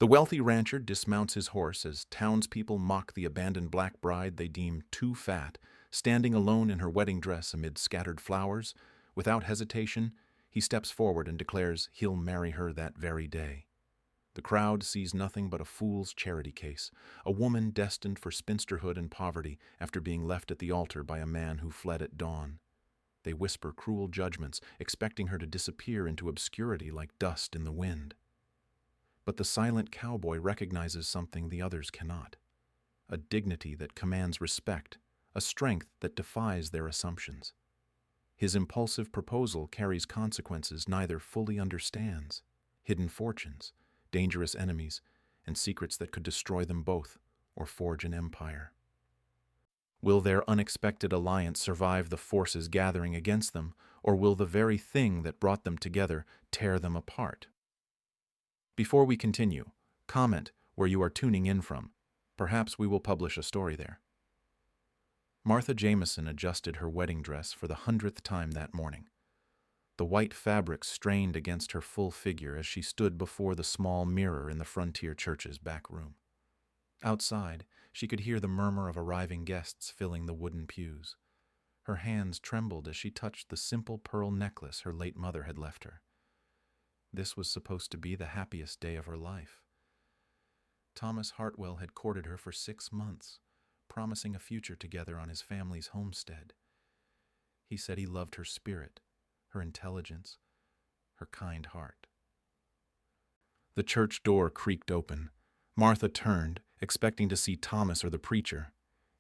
The wealthy rancher dismounts his horse as townspeople mock the abandoned black bride they deem too fat, standing alone in her wedding dress amid scattered flowers. Without hesitation, he steps forward and declares he'll marry her that very day. The crowd sees nothing but a fool's charity case, a woman destined for spinsterhood and poverty after being left at the altar by a man who fled at dawn. They whisper cruel judgments, expecting her to disappear into obscurity like dust in the wind. But the silent cowboy recognizes something the others cannot, a dignity that commands respect, a strength that defies their assumptions. His impulsive proposal carries consequences neither fully understands, hidden fortunes, dangerous enemies, and secrets that could destroy them both or forge an empire. Will their unexpected alliance survive the forces gathering against them, or will the very thing that brought them together tear them apart? Before we continue, comment where you are tuning in from. Perhaps we will publish a story there. Martha Jameson adjusted her wedding dress for the 100th time that morning. The white fabric strained against her full figure as she stood before the small mirror in the Frontier Church's back room. Outside, she could hear the murmur of arriving guests filling the wooden pews. Her hands trembled as she touched the simple pearl necklace her late mother had left her. This was supposed to be the happiest day of her life. Thomas Hartwell had courted her for 6 months, promising a future together on his family's homestead. He said he loved her spirit, her intelligence, her kind heart. The church door creaked open. Martha turned, expecting to see Thomas or the preacher.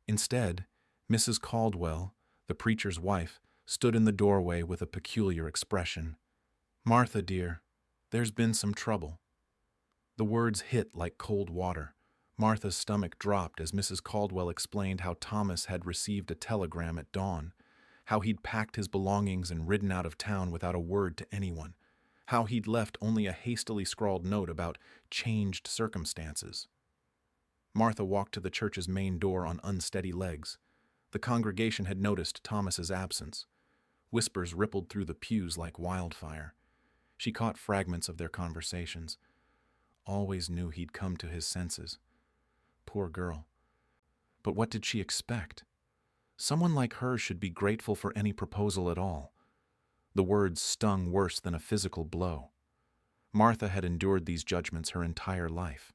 Instead, Mrs. Caldwell, the preacher's wife, stood in the doorway with a peculiar expression. "Martha, dear, there's been some trouble." The words hit like cold water. Martha's stomach dropped as Mrs. Caldwell explained how Thomas had received a telegram at dawn, how he'd packed his belongings and ridden out of town without a word to anyone, how he'd left only a hastily scrawled note about changed circumstances. Martha walked to the church's main door on unsteady legs. The congregation had noticed Thomas's absence. Whispers rippled through the pews like wildfire. She caught fragments of their conversations. Always knew he'd come to his senses. Poor girl. But what did she expect? Someone like her should be grateful for any proposal at all. The words stung worse than a physical blow. Martha had endured these judgments her entire life.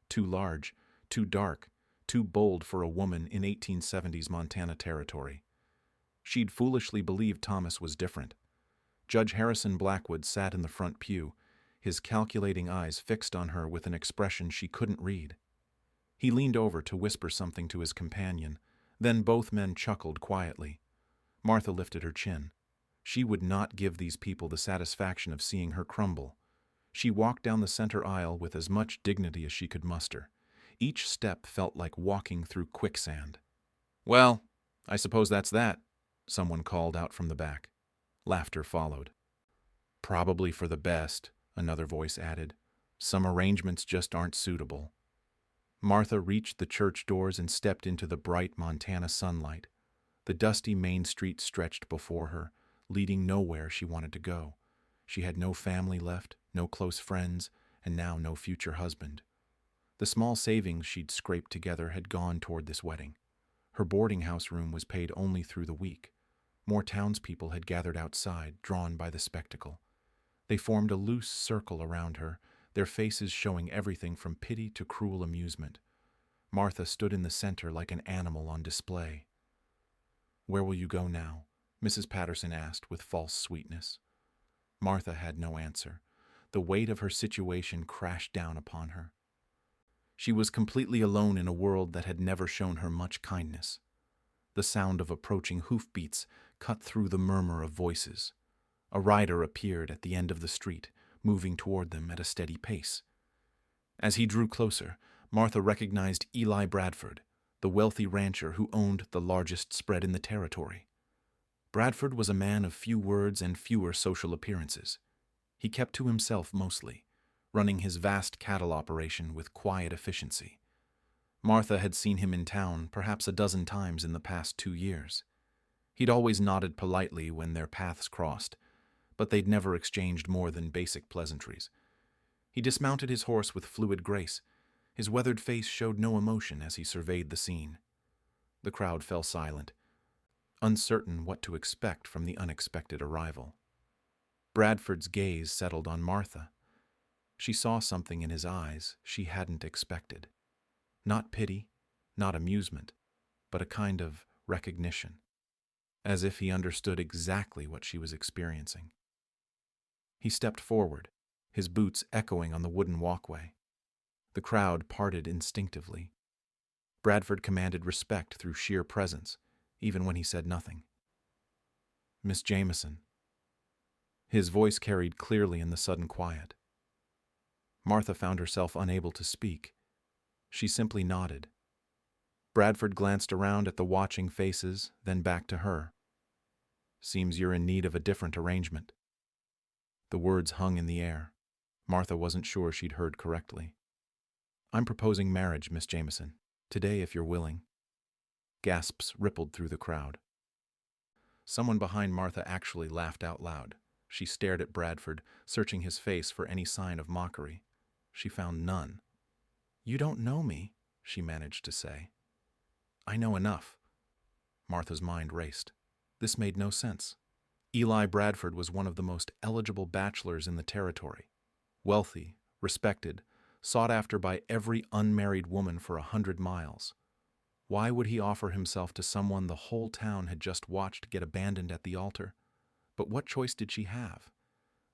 Too large, too dark, too bold for a woman in 1870s Montana territory. She'd foolishly believed Thomas was different. Judge Harrison Blackwood sat in the front pew, his calculating eyes fixed on her with an expression she couldn't read. He leaned over to whisper something to his companion, then both men chuckled quietly. Martha lifted her chin. She would not give these people the satisfaction of seeing her crumble. She walked down the center aisle with as much dignity as she could muster. Each step felt like walking through quicksand. "Well, I suppose that's that," someone called out from the back. Laughter followed. "Probably for the best," another voice added. "Some arrangements just aren't suitable." Martha reached the church doors and stepped into the bright Montana sunlight. The dusty main street stretched before her, leading nowhere she wanted to go. She had no family left, no close friends, and now no future husband. The small savings she'd scraped together had gone toward this wedding. Her boarding house room was paid only through the week. More townspeople had gathered outside, drawn by the spectacle. They formed a loose circle around her, their faces showing everything from pity to cruel amusement. Martha stood in the center like an animal on display. "Where will you go now?" Mrs. Patterson asked with false sweetness. Martha had no answer. The weight of her situation crashed down upon her. She was completely alone in a world that had never shown her much kindness. The sound of approaching hoofbeats cut through the murmur of voices. A rider appeared at the end of the street, moving toward them at a steady pace. As he drew closer, Martha recognized Eli Bradford, the wealthy rancher who owned the largest spread in the territory. Bradford was a man of few words and fewer social appearances. He kept to himself mostly, running his vast cattle operation with quiet efficiency. Martha had seen him in town perhaps a dozen times in the past 2 years. He'd always nodded politely when their paths crossed, but they'd never exchanged more than basic pleasantries. He dismounted his horse with fluid grace. His weathered face showed no emotion as he surveyed the scene. The crowd fell silent, uncertain what to expect from the unexpected arrival. Bradford's gaze settled on Martha. She saw something in his eyes she hadn't expected. Not pity, not amusement, but a kind of recognition, as if he understood exactly what she was experiencing. He stepped forward, his boots echoing on the wooden walkway. The crowd parted instinctively. Bradford commanded respect through sheer presence, even when he said nothing. "Miss Jameson." His voice carried clearly in the sudden quiet. Martha found herself unable to speak. She simply nodded. Bradford glanced around at the watching faces, then back to her. "Seems you're in need of a different arrangement." The words hung in the air. Martha wasn't sure she'd heard correctly. "I'm proposing marriage, Miss Jameson. Today, if you're willing." Gasps rippled through the crowd. Someone behind Martha actually laughed out loud. She stared at Bradford, searching his face for any sign of mockery. She found none. "You don't know me," she managed to say. "I know enough." Martha's mind raced. This made no sense. Eli Bradford was one of the most eligible bachelors in the territory. Wealthy, respected, sought after by every unmarried woman for 100 miles. Why would he offer himself to someone the whole town had just watched get abandoned at the altar? But what choice did she have?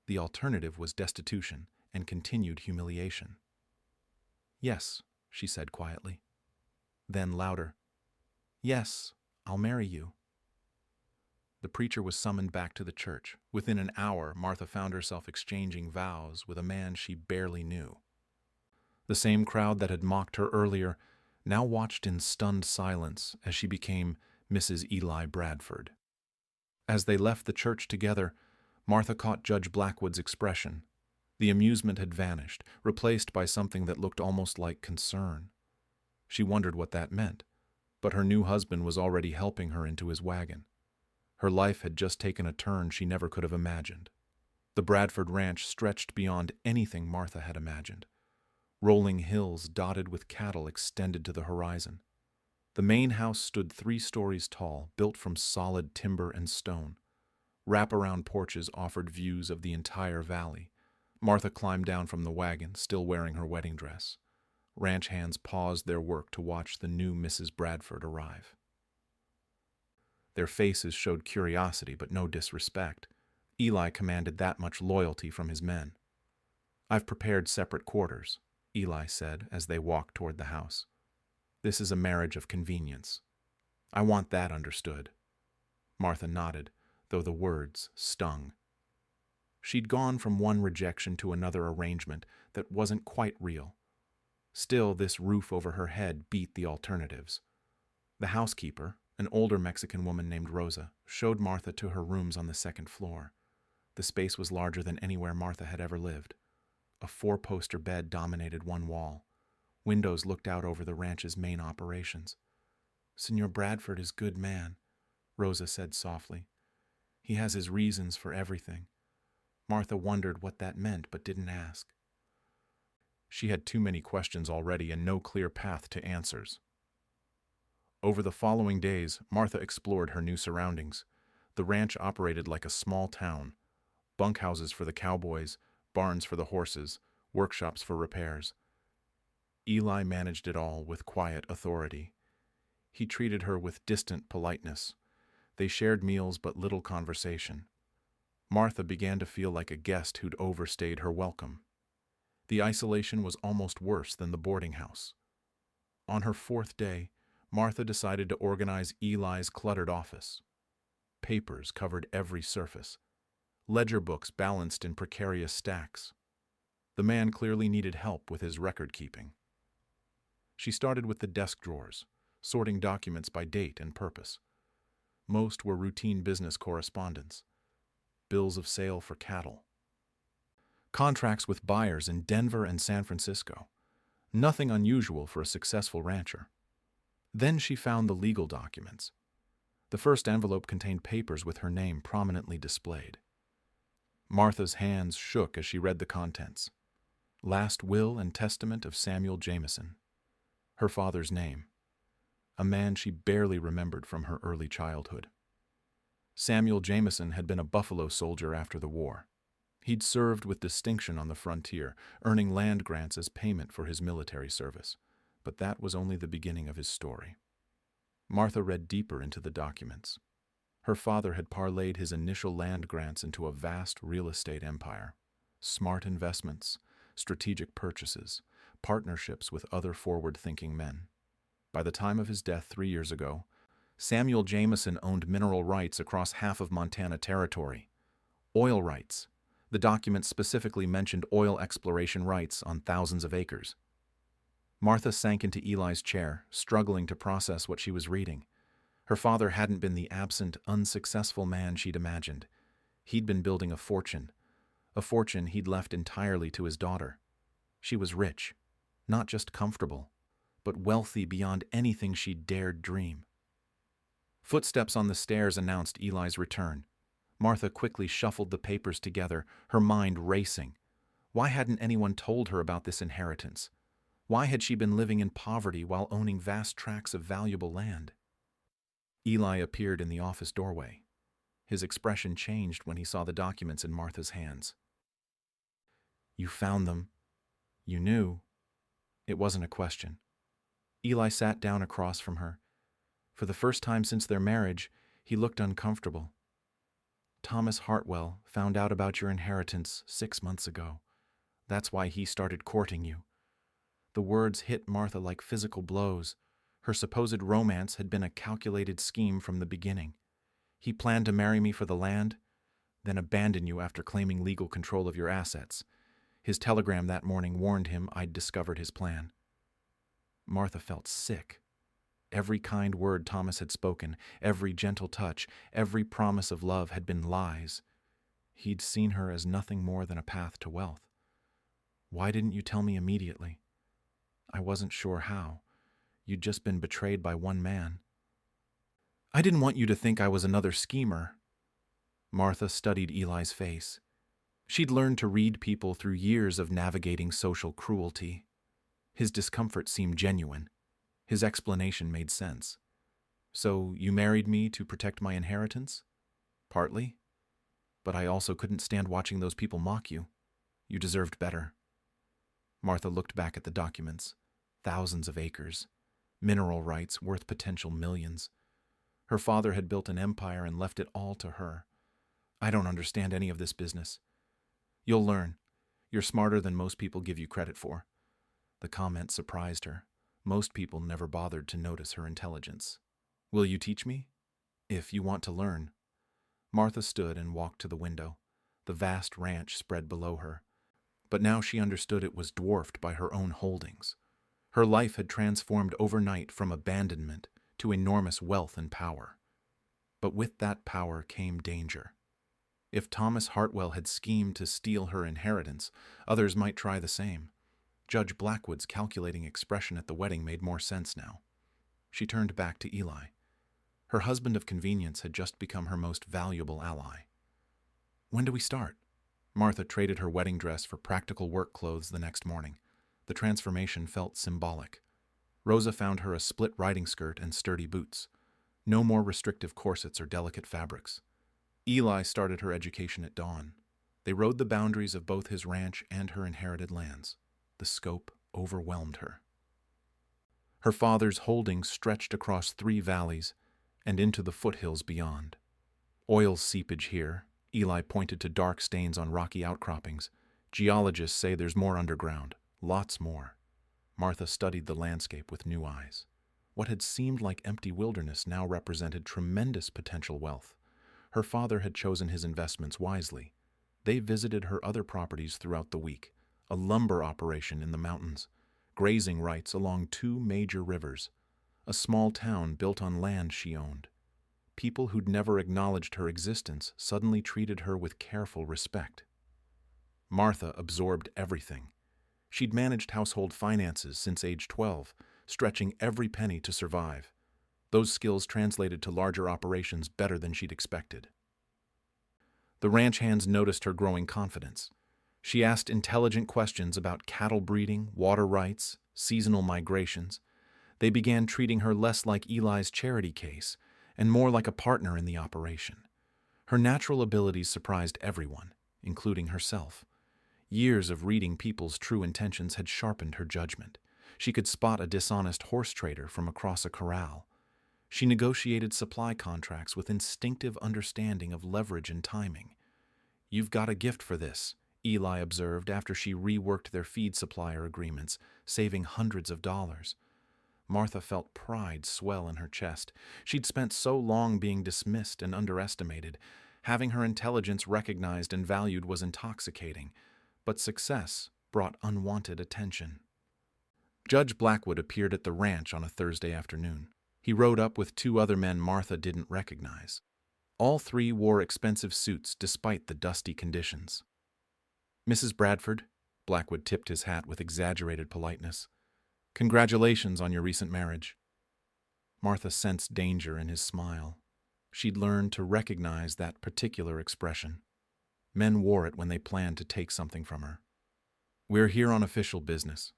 The alternative was destitution and continued humiliation. "Yes," she said quietly. Then louder, "Yes, I'll marry you." The preacher was summoned back to the church. Within an hour, Martha found herself exchanging vows with a man she barely knew. The same crowd that had mocked her earlier now watched in stunned silence as she became Mrs. Eli Bradford. As they left the church together, Martha caught Judge Blackwood's expression. The amusement had vanished, replaced by something that looked almost like concern. She wondered what that meant, but her new husband was already helping her into his wagon. Her life had just taken a turn she never could have imagined. The Bradford ranch stretched beyond anything Martha had imagined. Rolling hills dotted with cattle extended to the horizon. The main house stood 3 stories tall, built from solid timber and stone. Wraparound porches offered views of the entire valley. Martha climbed down from the wagon, still wearing her wedding dress. Ranch hands paused their work to watch the new Mrs. Bradford arrive. Their faces showed curiosity but no disrespect. Eli commanded that much loyalty from his men. "I've prepared separate quarters," Eli said as they walked toward the house. "This is a marriage of convenience. I want that understood." Martha nodded, though the words stung. She'd gone from one rejection to another arrangement that wasn't quite real. Still, this roof over her head beat the alternatives. The housekeeper, an older Mexican woman named Rosa, showed Martha to her rooms on the 2nd floor. The space was larger than anywhere Martha had ever lived. A 4-poster bed dominated one wall. Windows looked out over the ranch's main operations. "Senor Bradford is good man," Rosa said softly. "He has his reasons for everything." Martha wondered what that meant but didn't ask. She had too many questions already and no clear path to answers. Over the following days, Martha explored her new surroundings. The ranch operated like a small town. Bunkhouses for the cowboys, barns for the horses, workshops for repairs. Eli managed it all with quiet authority. He treated her with distant politeness. They shared meals but little conversation. Martha began to feel like a guest who'd overstayed her welcome. The isolation was almost worse than the boarding house. On her 4th day, Martha decided to organize Eli's cluttered office. Papers covered every surface. Ledger books balanced in precarious stacks. The man clearly needed help with his record-keeping. She started with the desk drawers, sorting documents by date and purpose. Most were routine business correspondence. Bills of sale for cattle. Contracts with buyers in Denver and San Francisco. Nothing unusual for a successful rancher. Then she found the legal documents. The first envelope contained papers with her name prominently displayed. Martha's hands shook as she read the contents. Last will and testament of Samuel Jameson. Her father's name. A man she barely remembered from her early childhood. Samuel Jameson had been a Buffalo soldier after the war. He'd served with distinction on the frontier, earning land grants as payment for his military service. But that was only the beginning of his story. Martha read deeper into the documents. Her father had parlayed his initial land grants into a vast real estate empire. Smart investments, strategic purchases, partnerships with other forward-thinking men. By the time of his death 3 years ago, Samuel Jameson owned mineral rights across half of Montana territory. Oil rights. The documents specifically mentioned oil exploration rights on thousands of acres. Martha sank into Eli's chair, struggling to process what she was reading. Her father hadn't been the absent, unsuccessful man she'd imagined. He'd been building a fortune he'd left entirely to his daughter. She was rich, not just comfortable, but wealthy beyond anything she'd dared dream. Footsteps on the stairs announced Eli's return. Martha quickly shuffled the papers together, her mind racing. Why hadn't anyone told her about this inheritance? Why had she been living in poverty while owning vast tracts of valuable land? Eli appeared in the office doorway. His expression changed when he saw the documents in Martha's hands. "You found them. You knew." It wasn't a question. Eli sat down across from her. For the first time since their marriage, he looked uncomfortable. "Thomas Hartwell found out about your inheritance 6 months ago. That's why he started courting you." The words hit Martha like physical blows. Her supposed romance had been a calculated scheme from the beginning. "He planned to marry me for the land, then abandon you after claiming legal control of your assets. His telegram that morning warned him I'd discovered his plan." Martha felt sick. Every kind word Thomas had spoken, every gentle touch, every promise of love had been lies. He'd seen her as nothing more than a path to wealth. "Why didn't you tell me immediately?" "I wasn't sure how. You'd just been betrayed by one man." "I didn't want you to think I was another schemer." Martha studied Eli's face. She'd learned to read people through years of navigating social cruelty. His discomfort seemed genuine. His explanation made sense. "So you married me to protect my inheritance?" "Partly. But I also couldn't stand watching those people mock you. You deserved better." Martha looked back at the documents. Thousands of acres. Mineral rights worth potential millions. Her father had built an empire and left it all to her. "I don't understand any of this business." "You'll learn. You're smarter than most people give you credit for." The comment surprised her. Most people never bothered to notice her intelligence. "Will you teach me?" "If you want to learn." Martha stood and walked to the window. The vast ranch spread below her. But now she understood it was dwarfed by her own holdings. Her life had transformed overnight from abandonment to enormous wealth and power. But with that power came danger. If Thomas Hartwell had schemed to steal her inheritance, others might try the same. Judge Blackwood's calculating expression at the wedding made more sense now. She turned back to Eli. Her husband of convenience had just become her most valuable ally. "When do we start?" Martha traded her wedding dress for practical work clothes the next morning. The transformation felt symbolic. Rosa found her a split riding skirt and sturdy boots. No more restrictive corsets or delicate fabrics. Eli started her education at dawn. They rode the boundaries of both his ranch and her inherited lands. The scope overwhelmed her. Her father's holdings stretched across 3 valleys and into the foothills beyond. Oil seepage here. Eli pointed to dark stains on rocky outcroppings. Geologists say there's more underground. Lots more. Martha studied the landscape with new eyes. What had seemed like empty wilderness now represented tremendous potential wealth. Her father had chosen his investments wisely. They visited her other properties throughout the week, a lumber operation in the mountains, grazing rights along 2 major rivers, a small town built on land she owned. People who'd never acknowledged her existence suddenly treated her with careful respect. Martha absorbed everything. She'd managed household finances since age 12, stretching every penny to survive. Those skills translated to larger operations better than she'd expected. The ranch hands noticed her growing confidence. She asked intelligent questions about cattle breeding, water rights, seasonal migrations. They began treating her less like Eli's charity case and more like a partner in the operation. Her natural abilities surprised everyone, including herself. Years of reading people's true intentions had sharpened her judgment. She could spot a dishonest horse trader from across a corral. She negotiated supply contracts with instinctive understanding of leverage and timing. "You've got a gift for this," Eli observed after she reworked their feed supplier agreements, saving hundreds of dollars. Martha felt pride swell in her chest. She'd spent so long being dismissed and underestimated. Having her intelligence recognized and valued was intoxicating, but success brought unwanted attention. Judge Blackwood appeared at the ranch on a Thursday afternoon. He rode up with two other men Martha didn't recognize. All three wore expensive suits despite the dusty conditions. "Mrs. Bradford," Blackwood tipped his hat with exaggerated politeness. "Congratulations on your recent marriage." Martha sensed danger in his smile. She'd learned to recognize that particular expression. Men wore it when they planned to take something from her. "We're here on official business.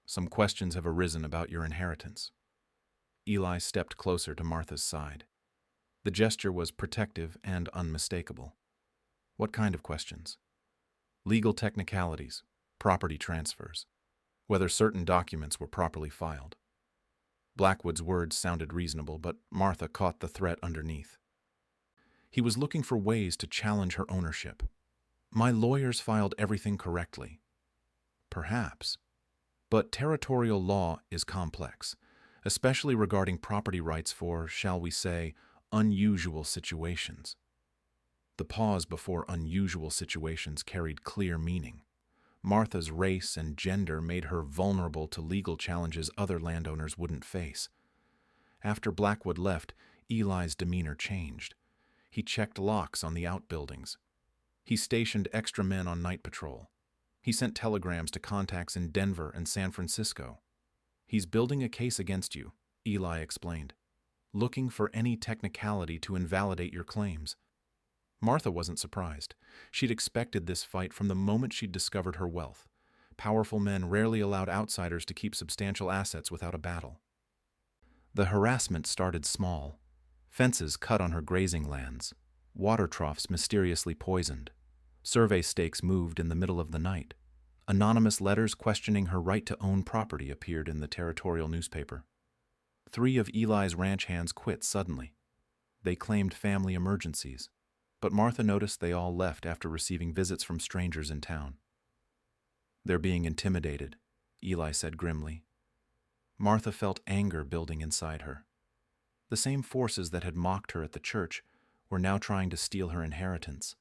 Some questions have arisen about your inheritance." Eli stepped closer to Martha's side. The gesture was protective and unmistakable. "What kind of questions?" "Legal technicalities, property transfers, whether certain documents were properly filed." Blackwood's words sounded reasonable, but Martha caught the threat underneath. He was looking for ways to challenge her ownership. "My lawyers filed everything correctly." Perhaps. But territorial law is complex, especially regarding property rights for, shall we say, unusual situations. The pause before unusual situations carried clear meaning. Martha's race and gender made her vulnerable to legal challenges other landowners wouldn't face. After Blackwood left, Eli's demeanor changed. He checked locks on the outbuildings. He stationed extra men on night patrol. He sent telegrams to contacts in Denver and San Francisco. "He's building a case against you," Eli explained, "looking for any technicality to invalidate your claims." Martha wasn't surprised. She'd expected this fight from the moment she'd discovered her wealth. Powerful men rarely allowed outsiders to keep substantial assets without a battle. The harassment started small. Fences cut on her grazing lands, water troughs mysteriously poisoned. Survey stakes moved in the middle of the night. Anonymous letters questioning her right to own property appeared in the territorial newspaper. 3 of Eli's ranch hands quit suddenly. They claimed family emergencies, but Martha noticed they all left after receiving visits from strangers in town. "They're being intimidated," Eli said grimly. Martha felt anger building inside her. The same forces that had mocked her at the church were now trying to steal her inheritance.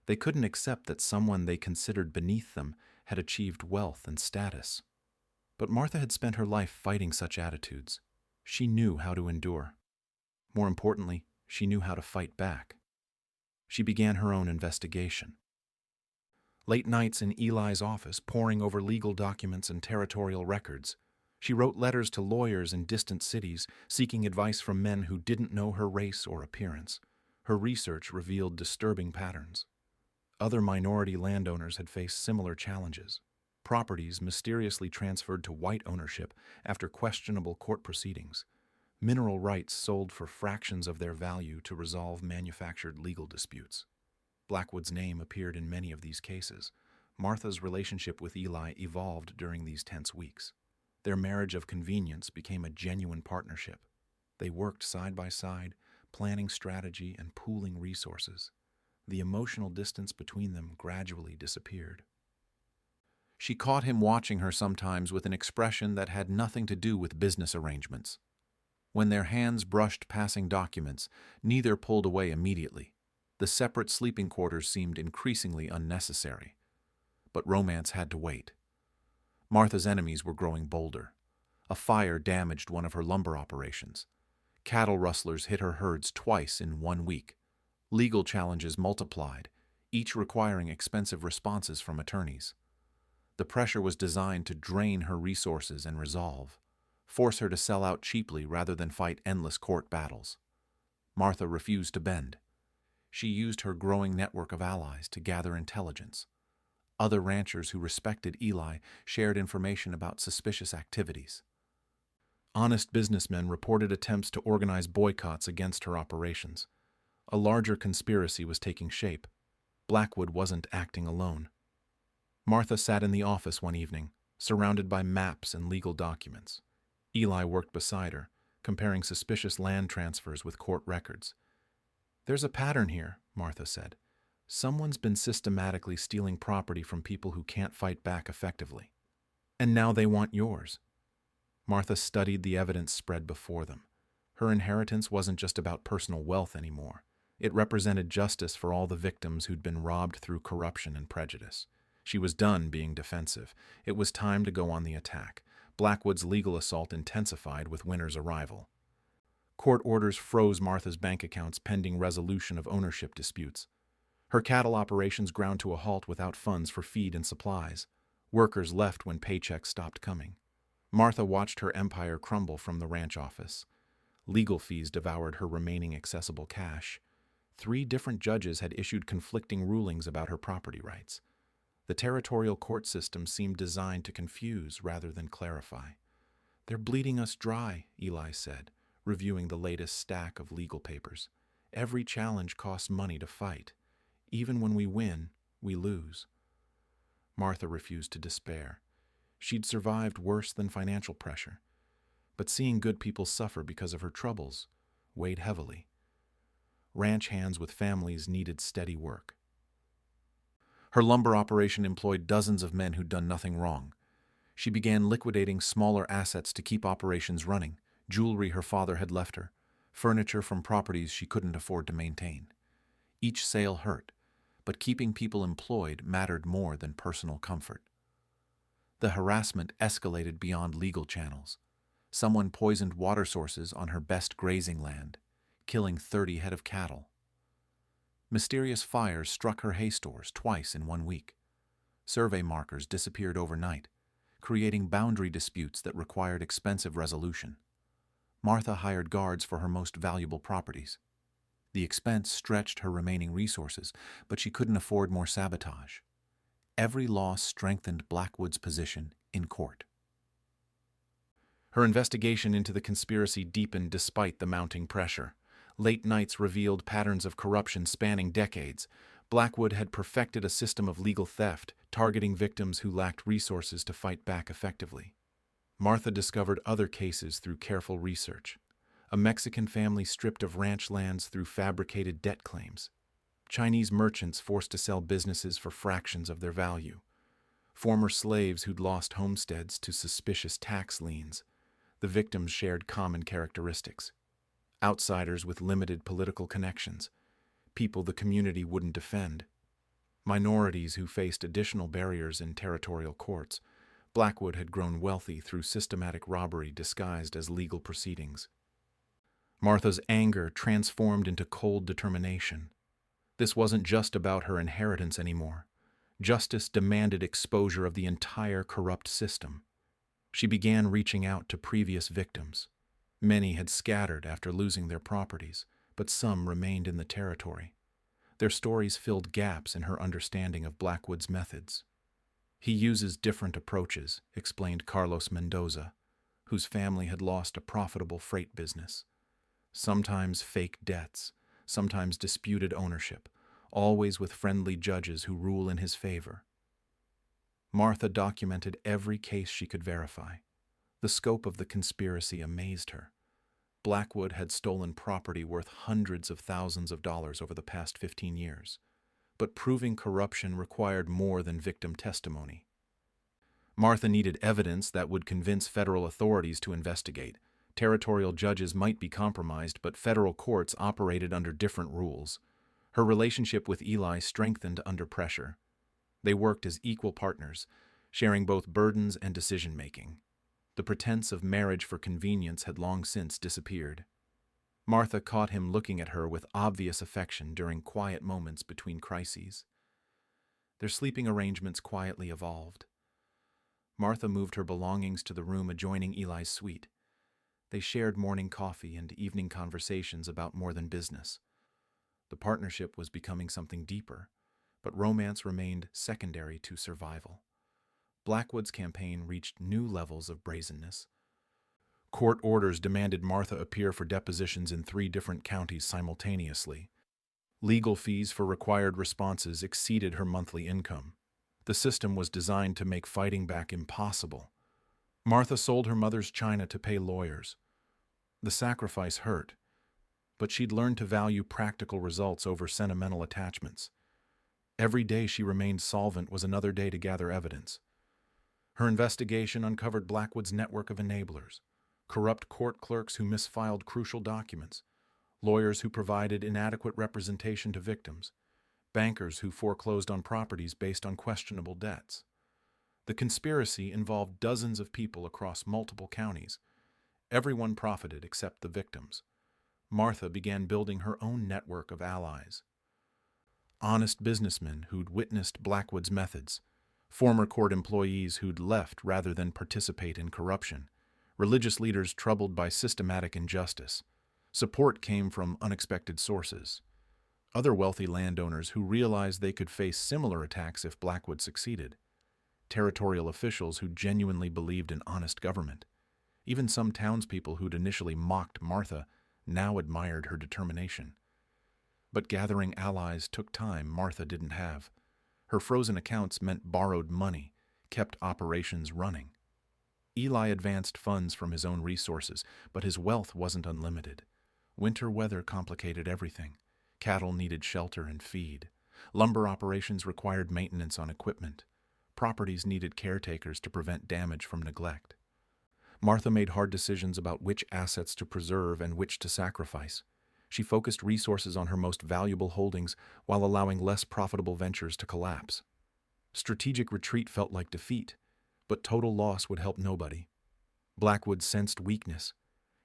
They couldn't accept that someone they considered beneath them had achieved wealth and status. But Martha had spent her life fighting such attitudes. She knew how to endure. More importantly, she knew how to fight back. She began her own investigation. Late nights in Eli's office, poring over legal documents and territorial records. She wrote letters to lawyers in distant cities, seeking advice from men who didn't know her race or appearance. Her research revealed disturbing patterns. Other minority landowners had faced similar challenges. Properties mysteriously transferred to white ownership after questionable court proceedings. Mineral rights sold for fractions of their value to resolve manufactured legal disputes. Blackwood's name appeared in many of these cases. Martha's relationship with Eli evolved during these tense weeks. Their marriage of convenience became a genuine partnership. They worked side by side, planning strategy and pooling resources. The emotional distance between them gradually disappeared. She caught him watching her sometimes with an expression that had nothing to do with business arrangements. When their hands brushed passing documents, neither pulled away immediately. The separate sleeping quarters seemed increasingly unnecessary. But romance had to wait. Martha's enemies were growing bolder. A fire damaged one of her lumber operations. Cattle rustlers hit her herds twice in 1 week. Legal challenges multiplied, each requiring expensive responses from attorneys. The pressure was designed to drain her resources and resolve, force her to sell out cheaply rather than fight endless court battles. Martha refused to bend. She used her growing network of allies to gather intelligence. Other ranchers who respected Eli shared information about suspicious activities. Honest businessmen reported attempts to organize boycotts against her operations. A larger conspiracy was taking shape. Blackwood wasn't acting alone. Martha sat in the office one evening, surrounded by maps and legal documents. Eli worked beside her, comparing suspicious land transfers with court records. "There's a pattern here," Martha said. "Someone's been systematically stealing property from people who can't fight back effectively. And now they want yours." Martha studied the evidence spread before them. Her inheritance wasn't just about personal wealth anymore. It represented justice for all the victims who'd been robbed through corruption and prejudice. She was done being defensive. It was time to go on the attack. Blackwood's legal assault intensified with Winter's arrival. Court orders froze Martha's bank accounts pending resolution of ownership disputes. Her cattle operations ground to a halt without funds for feed and supplies. Workers left when paychecks stopped coming. Martha watched her empire crumble from the ranch office. Legal fees devoured her remaining accessible cash. 3 different judges had issued conflicting rulings about her property rights. The territorial court system seemed designed to confuse rather than clarify. "They're bleeding us dry," Eli said, reviewing the latest stack of legal papers. "Every challenge costs money to fight. Even when we win, we lose." Martha refused to despair. She'd survived worse than financial pressure. But seeing good people suffer because of her troubles weighed heavily. Ranch hands with families needed steady work. Her lumber operation employed dozens of men who'd done nothing wrong. She began liquidating smaller assets to keep operations running, jewelry her father had left her, furniture from properties she couldn't afford to maintain. Each sale hurt, but keeping people employed mattered more than personal comfort. The harassment escalated beyond legal channels. Someone poisoned water sources on her best grazing land, killing 30 head of cattle. Mysterious fires struck her hay stores twice in 1 week. Survey markers disappeared overnight, creating boundary disputes that required expensive resolution. Martha hired guards for her most valuable properties. The expense stretched her remaining resources, but she couldn't afford more sabotage. Every loss strengthened Blackwood's position in court. Her investigation into the conspiracy deepened despite the mounting pressure. Late nights revealed patterns of corruption spanning decades. Blackwood had perfected a system of legal theft, targeting victims who lacked resources to fight back effectively. Martha discovered other cases through careful research. A Mexican family stripped of ranch lands through fabricated debt claims. Chinese merchants forced to sell businesses for fractions of their value. Former slaves who'd lost homesteads to suspicious tax liens. The victims shared common characteristics. Outsiders with limited political connections. People the community wouldn't defend. Minorities who faced additional barriers in territorial courts. Blackwood had grown wealthy through systematic robbery disguised as legal proceedings. Martha's anger transformed into cold determination. This wasn't just about her inheritance anymore. Justice demanded exposure of the entire corrupt system. She began reaching out to previous victims. Many had scattered after losing their properties, but some remained in the territory. Their stories filled gaps in her understanding of Blackwood's methods. "He uses different approaches," explained Carlos Mendoza, whose family had lost a profitable freight business. "Sometimes fake debts, sometimes disputed ownership, always with friendly judges who rule in his favor." Martha documented every case she could verify. The scope of the conspiracy amazed her. Blackwood had stolen property worth hundreds of thousands of dollars over the past 15 years. But proving corruption required more than victim testimony. Martha needed evidence that would convince federal authorities to investigate. Territorial judges might be compromised, but federal courts operated under different rules. Her relationship with Eli strengthened under pressure. They worked as equal partners, sharing both burdens and decision-making. The pretense of marriage for convenience had long since disappeared. Martha caught him looking at her with obvious affection during quiet moments between crises. Their sleeping arrangements quietly evolved. Martha moved her belongings to the room adjoining Eli's suite. They shared morning coffee and evening conversations about more than business. The partnership was becoming something deeper, but romance remained secondary to survival. Blackwood's campaign reached new levels of brazenness. Court orders demanded Martha appear for depositions in 3 different counties simultaneously. Legal fees for required responses exceeded her monthly income. The system was designed to make fighting back impossible. Martha sold her mother's china to pay lawyers. The sacrifice hurt, but she'd learned to value practical results over sentimental attachments. Every day she remained solvent was another day to gather evidence. Her investigation uncovered Blackwood's network of enablers, corrupt court clerks who misfiled crucial documents, lawyers who provided inadequate representation to victims, bankers who foreclosed on properties based on questionable debts. The conspiracy involved dozens of people across multiple counties. Everyone profited except the victims. Martha began building her own network of allies. Honest businessmen who'd witnessed Blackwood's methods, former court employees who'd left rather than participate in corruption, religious leaders troubled by systematic injustice. Support came from unexpected sources. Other wealthy landowners who realized they could face similar attacks if Blackwood succeeded. Territorial officials who genuinely believed in honest government. Even some townspeople who'd initially mocked Martha now admired her determination. But gathering allies took time Martha didn't have. Her frozen accounts meant borrowed money, kept operations running. Eli advanced funds from his own resources, but his wealth wasn't unlimited. Winter weather complicated everything. Cattle needed shelter and feed. Lumber operations required maintenance on equipment. Properties needed caretakers to prevent damage from neglect. Martha made hard decisions about which assets to preserve and which to sacrifice. She focused resources on her most valuable holdings while allowing less profitable ventures to collapse. Strategic retreat felt like defeat, but total loss would help nobody. Blackwood sensed weakness.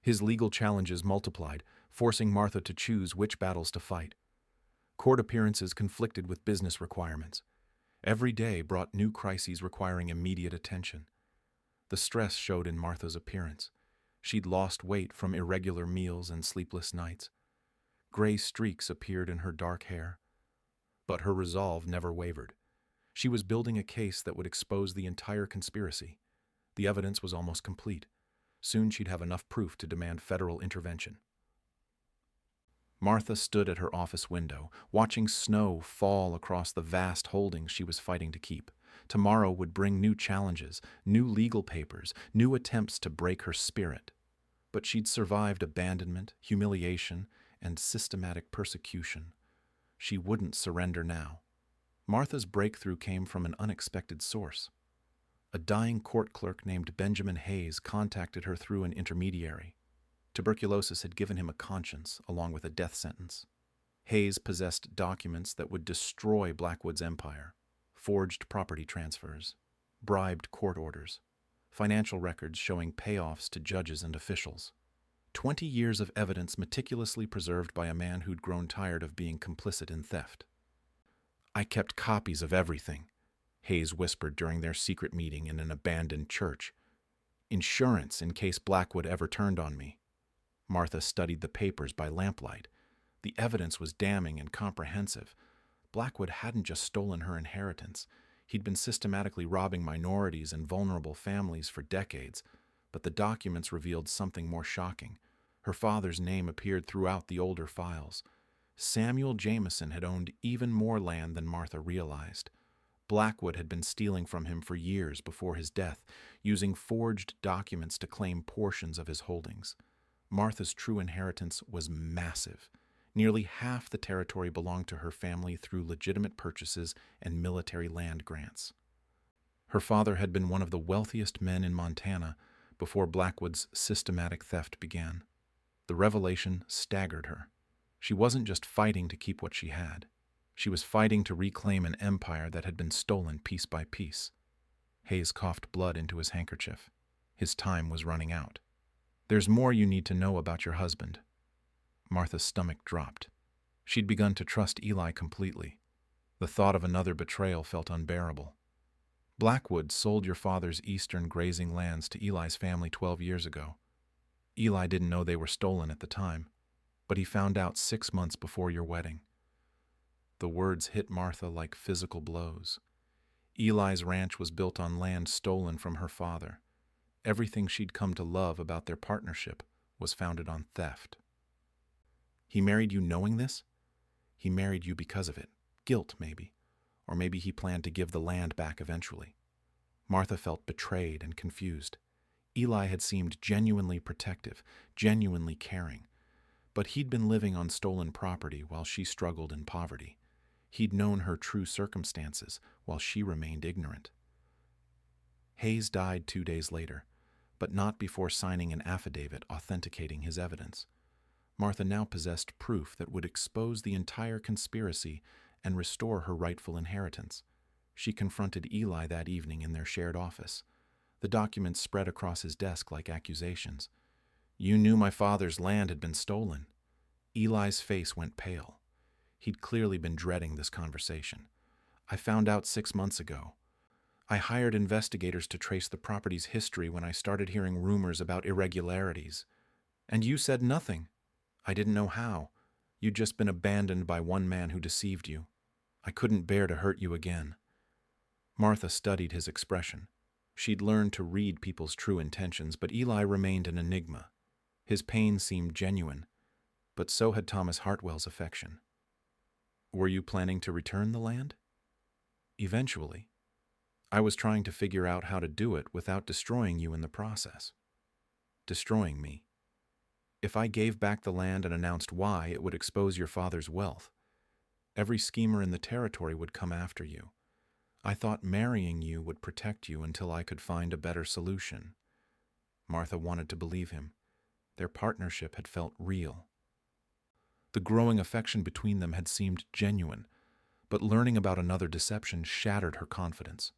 His legal challenges multiplied, forcing Martha to choose which battles to fight. Court appearances conflicted with business requirements. Every day brought new crises requiring immediate attention. The stress showed in Martha's appearance. She'd lost weight from irregular meals and sleepless nights. Gray streaks appeared in her dark hair. But her resolve never wavered. She was building a case that would expose the entire conspiracy. The evidence was almost complete. Soon she'd have enough proof to demand federal intervention. Martha stood at her office window, watching snow fall across the vast holdings she was fighting to keep. Tomorrow would bring new challenges, new legal papers, new attempts to break her spirit. But she'd survived abandonment, humiliation, and systematic persecution. She wouldn't surrender now. Martha's breakthrough came from an unexpected source. A dying court clerk named Benjamin Hayes contacted her through an intermediary. Tuberculosis had given him a conscience, along with a death sentence. Hayes possessed documents that would destroy Blackwood's empire: forged property transfers, bribed court orders, financial records showing payoffs to judges and officials. 20 years of evidence meticulously preserved by a man who'd grown tired of being complicit in theft. "I kept copies of everything," Hayes whispered during their secret meeting in an abandoned church. "Insurance in case Blackwood ever turned on me." Martha studied the papers by lamplight. The evidence was damning and comprehensive. Blackwood hadn't just stolen her inheritance. He'd been systematically robbing minorities and vulnerable families for decades. But the documents revealed something more shocking. Her father's name appeared throughout the older files. Samuel Jameson had owned even more land than Martha realized. Blackwood had been stealing from him for years before his death, using forged documents to claim portions of his holdings. Martha's true inheritance was massive. Nearly half the territory belonged to her family through legitimate purchases and military land grants. Her father had been one of the wealthiest men in Montana before Blackwood's systematic theft began. The revelation staggered her. She wasn't just fighting to keep what she had. She was fighting to reclaim an empire that had been stolen piece by piece. Hayes coughed blood into his handkerchief. His time was running out. "There's more you need to know about your husband." Martha's stomach dropped. She'd begun to trust Eli completely. The thought of another betrayal felt unbearable. "Blackwood sold your father's eastern grazing lands to Eli's family 12 years ago. Eli didn't know they were stolen at the time, but he found out 6 months before your wedding. The words hit Martha like physical blows. Eli's ranch was built on land stolen from her father. Everything she'd come to love about their partnership was founded on theft. He married you knowing this? He married you because of it. Guilt, maybe. Or maybe he planned to give the land back eventually. Martha felt betrayed and confused. Eli had seemed genuinely protective, genuinely caring. But he'd been living on stolen property while she struggled in poverty. He'd known her true circumstances while she remained ignorant. Hayes died 2 days later, but not before signing an affidavit authenticating his evidence. Martha now possessed proof that would expose the entire conspiracy and restore her rightful inheritance. She confronted Eli that evening in their shared office. The documents spread across his desk like accusations. "You knew my father's land had been stolen." Eli's face went pale. He'd clearly been dreading this conversation. "I found out 6 months ago. I hired investigators to trace the property's history when I started hearing rumors about irregularities. And you said nothing. I didn't know how. You'd just been abandoned by one man who deceived you. I couldn't bear to hurt you again." Martha studied his expression. She'd learned to read people's true intentions, but Eli remained an enigma. His pain seemed genuine, but so had Thomas Hartwell's affection. "Were you planning to return the land?" "Eventually. I was trying to figure out how to do it without destroying you in the process." "Destroying me? If I gave back the land and announced why, it would expose your father's wealth. Every schemer in the territory would come after you. I thought marrying you would protect you until I could find a better solution." Martha wanted to believe him. Their partnership had felt real. The growing affection between them had seemed genuine, but learning about another deception shattered her confidence.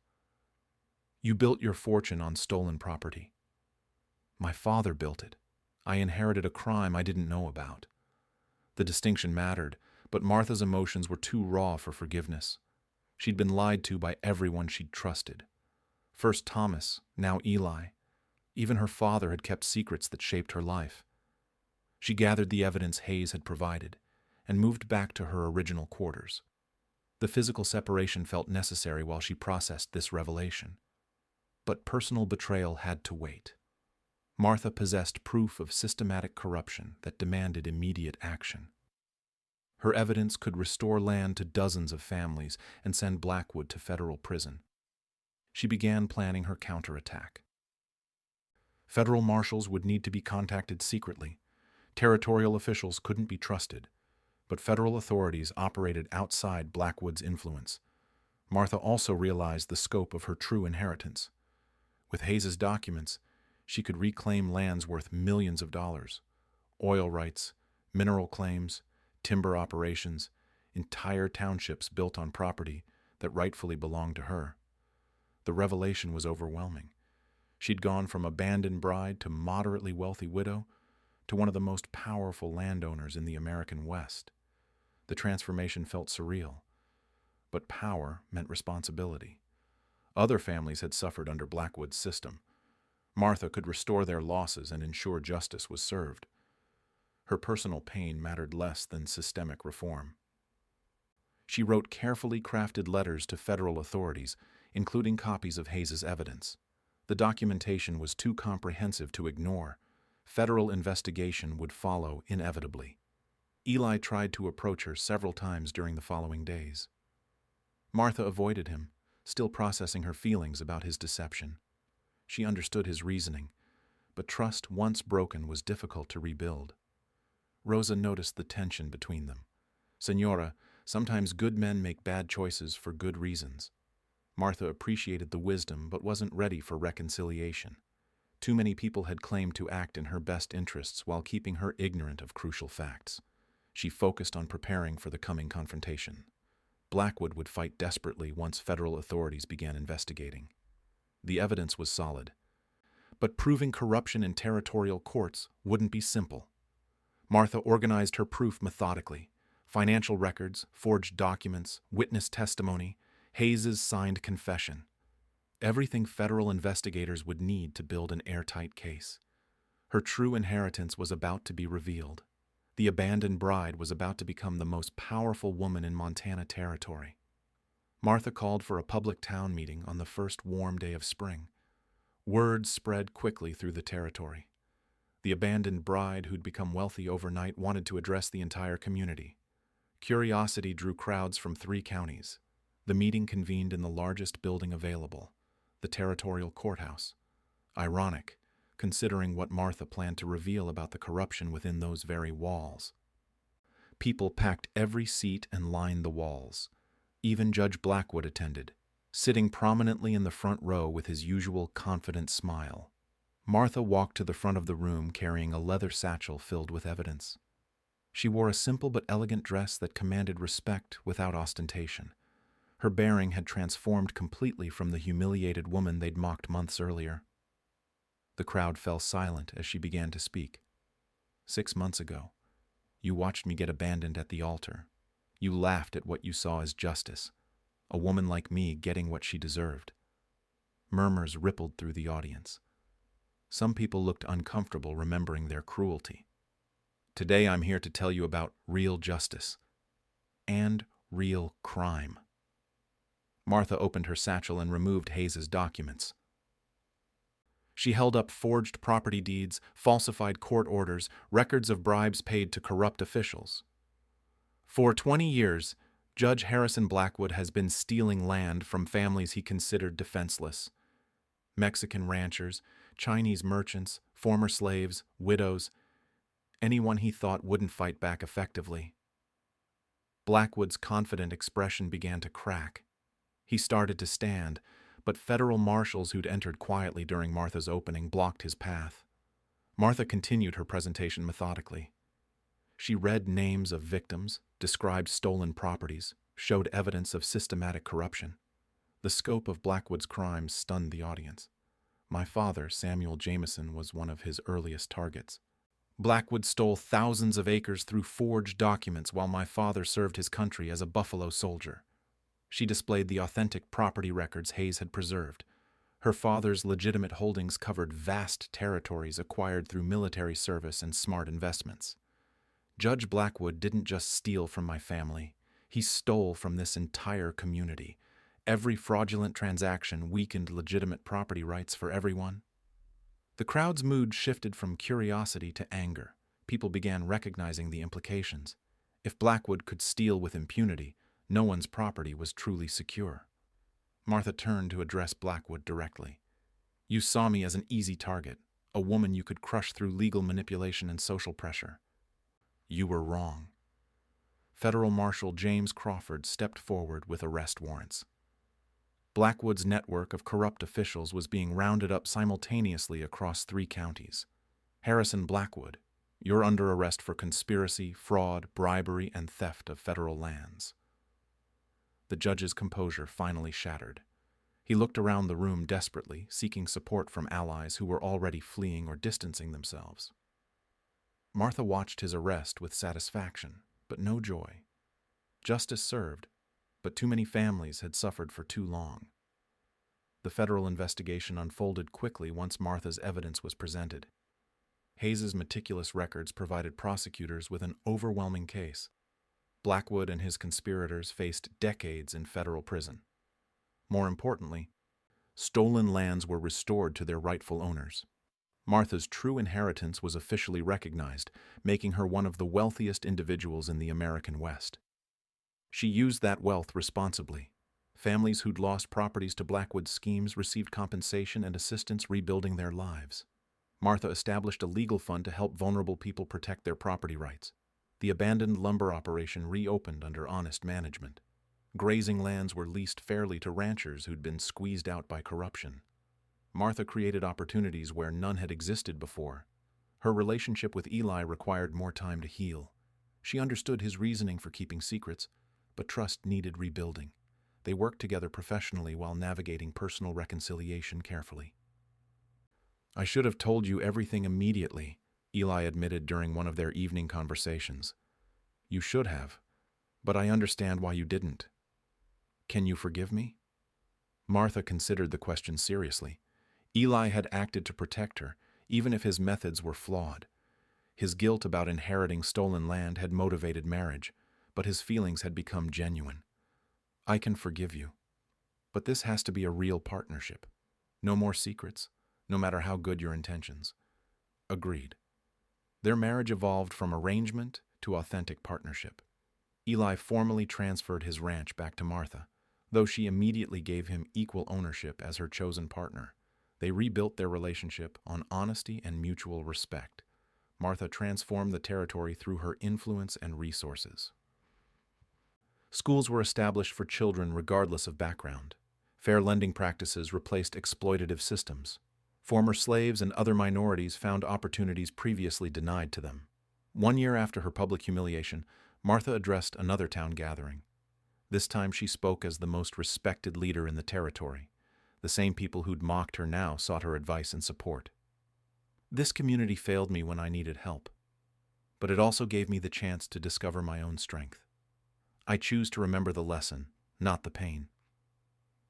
"You built your fortune on stolen property." "My father built it. I inherited a crime I didn't know about." The distinction mattered, but Martha's emotions were too raw for forgiveness. She'd been lied to by everyone she'd trusted. First Thomas, now Eli. Even her father had kept secrets that shaped her life. She gathered the evidence Hayes had provided and moved back to her original quarters. The physical separation felt necessary while she processed this revelation. But personal betrayal had to wait. Martha possessed proof of systematic corruption that demanded immediate action. Her evidence could restore land to dozens of families and send Blackwood to federal prison. She began planning her counterattack. Federal marshals would need to be contacted secretly. Territorial officials couldn't be trusted, but federal authorities operated outside Blackwood's influence. Martha also realized the scope of her true inheritance. With Hayes's documents, she could reclaim lands worth millions of dollars. Oil rights, mineral claims, timber operations, entire townships built on property that rightfully belonged to her. The revelation was overwhelming. She'd gone from abandoned bride to moderately wealthy widow to one of the most powerful landowners in the American West. The transformation felt surreal, but power meant responsibility. Other families had suffered under Blackwood's system. Martha could restore their losses and ensure justice was served. Her personal pain mattered less than systemic reform. She wrote carefully crafted letters to federal authorities, including copies of Hayes's evidence. The documentation was too comprehensive to ignore. Federal investigation would follow inevitably. Eli tried to approach her several times during the following days. Martha avoided him, still processing her feelings about his deception. She understood his reasoning, but trust once broken was difficult to rebuild. Rosa noticed the tension between them. "Senora, sometimes good men make bad choices for good reasons." Martha appreciated the wisdom but wasn't ready for reconciliation. Too many people had claimed to act in her best interests while keeping her ignorant of crucial facts. She focused on preparing for the coming confrontation. Blackwood would fight desperately once federal authorities began investigating. The evidence was solid, but proving corruption in territorial courts wouldn't be simple. Martha organized her proof methodically: financial records, forged documents, witness testimony, Hayes's signed confession. Everything federal investigators would need to build an airtight case. Her true inheritance was about to be revealed. The abandoned bride was about to become the most powerful woman in Montana Territory. Martha called for a public town meeting on the first warm day of spring. Word spread quickly through the territory. The abandoned bride, who'd become wealthy overnight, wanted to address the entire community. Curiosity drew crowds from 3 counties. The meeting convened in the largest building available, the territorial courthouse. Ironic, considering what Martha planned to reveal about the corruption within those very walls. People packed every seat and lined the walls. Even Judge Blackwood attended, sitting prominently in the front row with his usual confident smile. Martha walked to the front of the room carrying a leather satchel filled with evidence. She wore a simple but elegant dress that commanded respect without ostentation. Her bearing had transformed completely from the humiliated woman they'd mocked months earlier. The crowd fell silent as she began to speak. 6 months ago, you watched me get abandoned at the altar. You laughed at what you saw as justice, a woman like me getting what she deserved. Murmurs rippled through the audience. Some people looked uncomfortable remembering their cruelty. Today I'm here to tell you about real justice and real crime. Martha opened her satchel and removed Hayes's documents. She held up forged property deeds, falsified court orders, records of bribes paid to corrupt officials. For 20 years, Judge Harrison Blackwood has been stealing land from families he considered defenseless. Mexican ranchers, Chinese merchants, former slaves, widows, anyone he thought wouldn't fight back effectively. Blackwood's confident expression began to crack. He started to stand, but federal marshals who'd entered quietly during Martha's opening blocked his path. Martha continued her presentation methodically. She read names of victims, described stolen properties, showed evidence of systematic corruption. The scope of Blackwood's crimes stunned the audience. My father, Samuel Jameson, was one of his earliest targets. Blackwood stole thousands of acres through forged documents while my father served his country as a Buffalo soldier. She displayed the authentic property records Hayes had preserved. Her father's legitimate holdings covered vast territories acquired through military service and smart investments. Judge Blackwood didn't just steal from my family. He stole from this entire community. Every fraudulent transaction weakened legitimate property rights for everyone. The crowd's mood shifted from curiosity to anger. People began recognizing the implications. If Blackwood could steal with impunity, no one's property was truly secure. Martha turned to address Blackwood directly. You saw me as an easy target, a woman you could crush through legal manipulation and social pressure. You were wrong. Federal Marshal James Crawford stepped forward with arrest warrants. Blackwood's network of corrupt officials was being rounded up simultaneously across 3 counties. Harrison Blackwood, you're under arrest for conspiracy, fraud, bribery, and theft of federal lands. The judge's composure finally shattered. He looked around the room desperately, seeking support from allies who were already fleeing or distancing themselves. Martha watched his arrest with satisfaction, but no joy. Justice served, but too many families had suffered for too long. The federal investigation unfolded quickly once Martha's evidence was presented. Hayes's meticulous records provided prosecutors with an overwhelming case. Blackwood and his conspirators faced decades in federal prison. More importantly, stolen lands were restored to their rightful owners. Martha's true inheritance was officially recognized, making her one of the wealthiest individuals in the American West. She used that wealth responsibly. Families who'd lost properties to Blackwood's schemes received compensation and assistance rebuilding their lives. Martha established a legal fund to help vulnerable people protect their property rights. The abandoned lumber operation reopened under honest management. Grazing lands were leased fairly to ranchers who'd been squeezed out by corruption. Martha created opportunities where none had existed before. Her relationship with Eli required more time to heal. She understood his reasoning for keeping secrets, but trust needed rebuilding. They worked together professionally while navigating personal reconciliation carefully. I should have told you everything immediately, Eli admitted during one of their evening conversations. You should have, but I understand why you didn't. Can you forgive me? Martha considered the question seriously. Eli had acted to protect her, even if his methods were flawed. His guilt about inheriting stolen land had motivated marriage, but his feelings had become genuine. I can forgive you, but this has to be a real partnership. No more secrets, no matter how good your intentions. Agreed. Their marriage evolved from arrangement to authentic partnership. Eli formally transferred his ranch back to Martha, though she immediately gave him equal ownership as her chosen partner. They rebuilt their relationship on honesty and mutual respect. Martha transformed the territory through her influence and resources. Schools were established for children regardless of background. Fair lending practices replaced exploitative systems. Former slaves and other minorities found opportunities previously denied to them. 1 year after her public humiliation, Martha addressed another town gathering. This time she spoke as the most respected leader in the territory. The same people who'd mocked her now sought her advice and support. This community failed me when I needed help, but it also gave me the chance to discover my own strength. I choose to remember the lesson, not the pain.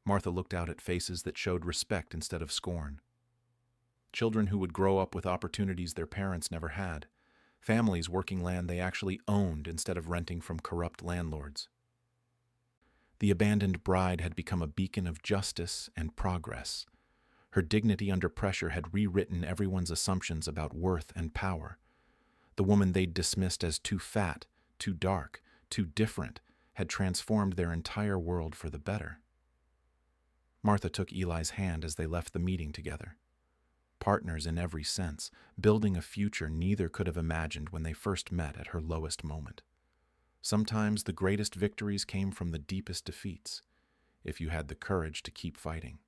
Martha looked out at faces that showed respect instead of scorn. Children who would grow up with opportunities their parents never had. Families working land they actually owned instead of renting from corrupt landlords. The abandoned bride had become a beacon of justice and progress. Her dignity under pressure had rewritten everyone's assumptions about worth and power. The woman they'd dismissed as too fat, too dark, too different had transformed their entire world for the better. Martha took Eli's hand as they left the meeting together. Partners in every sense, building a future neither could have imagined when they first met at her lowest moment. Sometimes the greatest victories came from the deepest defeats, if you had the courage to keep fighting.